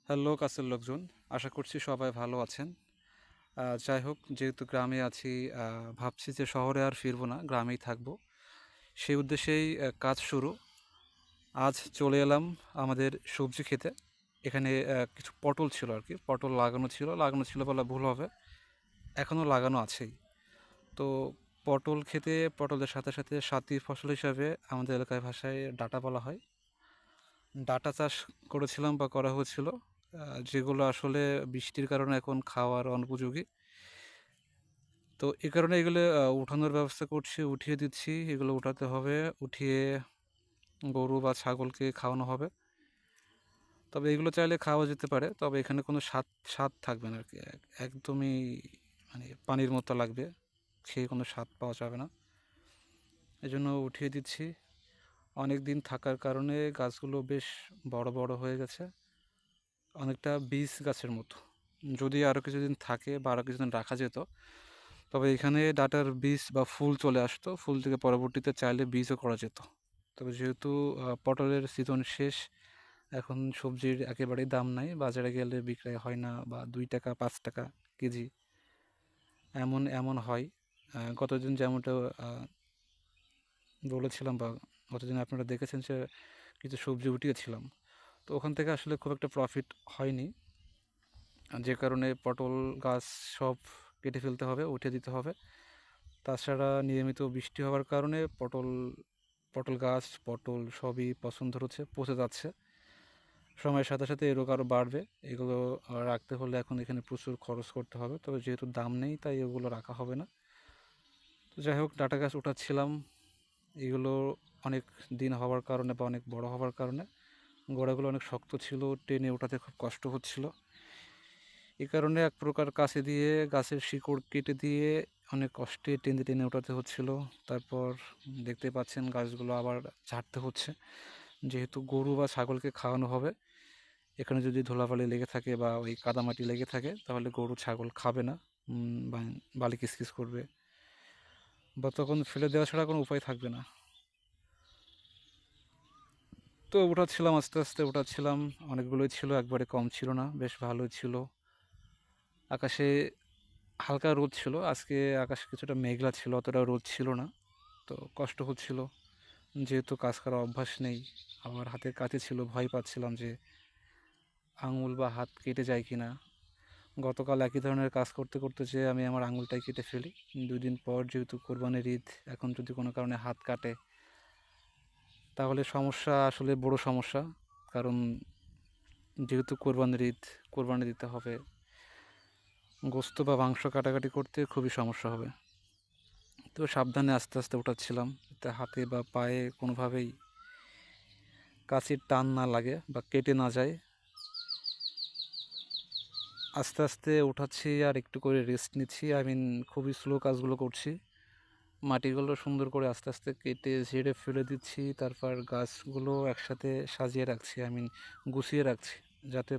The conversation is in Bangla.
হ্যালো কাছের লোকজন, আশা করছি সবাই ভালো আছেন। যাই হোক, যেহেতু গ্রামে আছি, ভাবছি যে শহরে আর ফিরবো না, গ্রামেই থাকবো। সেই উদ্দেশ্যেই কাজ শুরু। আজ চলে এলাম আমাদের সবজি খেতে। এখানে কিছু পটল ছিল আর কি, পটল লাগানো ছিল বলা ভুল হবে, এখনও লাগানো আছেই। তো পটল খেতে, পটলের সাথে সাথে সাথী ফসল হিসাবে আমাদের এলাকার ভাষায় ডাঁটা বলা হয়। ডাঁটা চাষ করেছিলাম বা করা হয়েছিল, যেগুলো আসলে বৃষ্টির কারণে এখন খাওয়ার অনুপযোগী। তো এই কারণে এগুলো উঠানোর ব্যবস্থা করছি, উঠিয়ে দিচ্ছি। এগুলো উঠাতে হবে, উঠিয়ে গরু বা ছাগলকে খাওয়ানো হবে। তবে এগুলো চাইলে খাওয়া যেতে পারে, তবে এখানে কোনো স্বাদ স্বাদ থাকবে না আর কি। একদমই মানে পানির মতো লাগবে, খেয়ে কোনো স্বাদ পাওয়া যাবে না। এই জন্য উঠিয়ে দিচ্ছি। অনেক দিন থাকার কারণে গাছগুলো বেশ বড় বড় হয়ে গেছে, অনেকটা বীজ গাছের মতো। যদি আরও কিছুদিন থাকে বা আরও কিছুদিন রাখা যেত, তবে এখানে ডাঁটার বীজ বা ফুল চলে আসতো, ফুল থেকে পরবর্তীতে চাইলে বীজও করা যেত। তবে যেহেতু পটলের সিজন শেষ, এখন সবজির একেবারেই দাম নাই, বাজারে গেলে বিক্রয় হয় না, বা 2 টাকা 5 টাকা কেজি এমন এমন হয়। গতদিন যেমনটা বলেছিলাম, বা গতদিন আপনারা দেখেছেন যে কিছু সবজি উঠিয়েছিলাম, তো ওখান থেকে আসলে খুব একটা প্রফিট হয়নি। যে কারণে পটল গাছ সব কেটে ফেলতে হবে, উঠিয়ে দিতে হবে। তাছাড়া নিয়মিত বৃষ্টি হওয়ার কারণে পটল পটল গাছ, পটল সবই পছন্দ হচ্ছে, পচে যাচ্ছে। সময়ের সাথে সাথে এরও আরও বাড়বে। এগুলো রাখতে হলে এখন এখানে প্রচুর খরচ করতে হবে, তবে যেহেতু দাম নেই তাই এগুলো রাখা হবে না। তো যাই হোক, ডাঁটা গাছ উঠাচ্ছিলাম। এগুলো অনেক দিন হওয়ার কারণে বা অনেক বড় হওয়ার কারণে গোড়াগুলো অনেক শক্ত ছিল, টেনে ওঠাতে খুব কষ্ট হচ্ছিল। এই কারণে এক প্রকার কাছে দিয়ে গাছের শিকড় কেটে দিয়ে অনেক কষ্টে টেনে টেনে ওঠাতে হচ্ছিল। তারপর দেখতে পাচ্ছেন গাছগুলো আবার ঝাড়তে হচ্ছে, যেহেতু গরু বা ছাগলকে খাওয়ানো হবে। এখানে যদি ধুলাবালি লেগে থাকে বা ওই কাদামাটি লেগে থাকে, তাহলে গরু ছাগল খাবে না, বা বালি কিচকিচ করবে, বা তখন ফেলে দেওয়া ছাড়া কোনো উপায় থাকবে না। তো উঠাচ্ছিলাম, আস্তে আস্তে উঠাচ্ছিলাম। অনেকগুলোই ছিল, একবারে কম ছিল না, বেশ ভালোই ছিল। আকাশে হালকা রোদ ছিল আজকে, আকাশ কিছুটা মেঘলা ছিল, অতটা রোদ ছিল না। তো কষ্ট হচ্ছিল, যেহেতু কাজ করার অভ্যাস নেই। আমার হাতের কাছে ছিল, ভয় পাচ্ছিলাম যে আঙুল বা হাত কেটে যায় কি না। গতকাল একই ধরনের কাজ করতে করতে যে আমি আমার আঙুলটাই কেটে ফেলি। 2 দিন পর যেহেতু কোরবানির ঈদ, এখন যদি কোনো কারণে হাত কাটে তাহলে সমস্যা, আসলে বড় সমস্যা। কারণ যেহেতু কোরবানির ঈদ, কোরবানি দিতে হবে, গোস্ত বা মাংস কাটাকাটি করতে খুবই সমস্যা হবে। তো সাবধানে আস্তে আস্তে উঠাচ্ছিলাম, যাতে হাতে বা পায়ে কোনোভাবেই কাঁচির টান না লাগে বা কেটে না যায়। আস্তে আস্তে উঠাচ্ছি আর একটু করে রেস্ট নিচ্ছি, খুবই স্লো কাজগুলো করছি। মাটিগুলো সুন্দর করে আস্তে আস্তে কেটে ঝেড়ে ফেলে দিচ্ছি, তারপর গাছগুলো একসাথে সাজিয়ে রাখছি, গুছিয়ে রাখছি, যাতে